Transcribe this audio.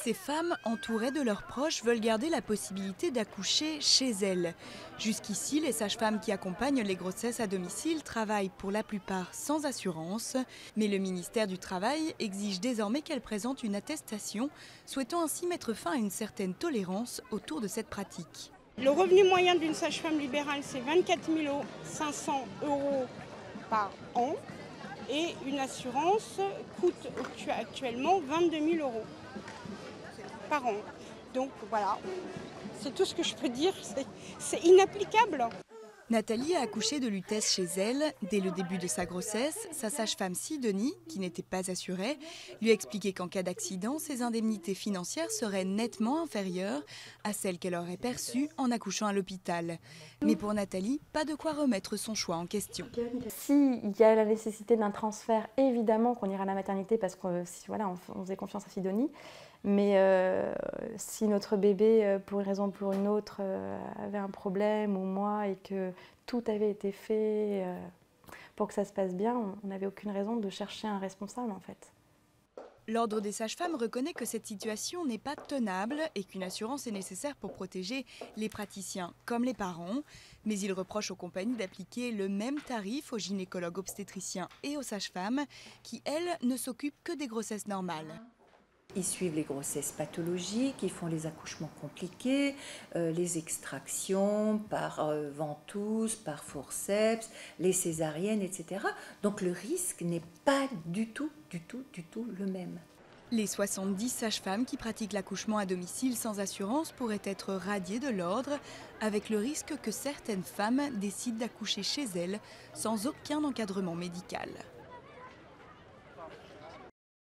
Ces femmes, entourées de leurs proches, veulent garder la possibilité d'accoucher chez elles. Jusqu'ici, les sages-femmes qui accompagnent les grossesses à domicile travaillent pour la plupart sans assurance. Mais le ministère du Travail exige désormais qu'elles présentent une attestation, souhaitant ainsi mettre fin à une certaine tolérance autour de cette pratique. Le revenu moyen d'une sage-femme libérale, c'est 24 500 € par an. Et une assurance coûte actuellement 22 000 € par an. Donc voilà, c'est tout ce que je peux dire, c'est inapplicable. Nathalie a accouché de Lutèce chez elle. Dès le début de sa grossesse, sa sage-femme Sidonie, qui n'était pas assurée, lui a expliqué qu'en cas d'accident, ses indemnités financières seraient nettement inférieures à celles qu'elle aurait perçues en accouchant à l'hôpital. Mais pour Nathalie, pas de quoi remettre son choix en question. S'il y a la nécessité d'un transfert, évidemment qu'on ira à la maternité parce qu'on voilà, on faisait confiance à Sidonie. Mais si notre bébé, pour une raison ou pour une autre, avait un problème, ou moi, et que tout avait été fait pour que ça se passe bien, on n'avait aucune raison de chercher un responsable en fait. L'Ordre des sages-femmes reconnaît que cette situation n'est pas tenable et qu'une assurance est nécessaire pour protéger les praticiens comme les parents. Mais il reproche aux compagnies d'appliquer le même tarif aux gynécologues obstétriciens et aux sages-femmes qui, elles, ne s'occupent que des grossesses normales. Ils suivent les grossesses pathologiques, ils font les accouchements compliqués, les extractions par ventouse, par forceps, les césariennes, etc. Donc le risque n'est pas du tout le même. Les 70 sages-femmes qui pratiquent l'accouchement à domicile sans assurance pourraient être radiées de l'ordre, avec le risque que certaines femmes décident d'accoucher chez elles sans aucun encadrement médical.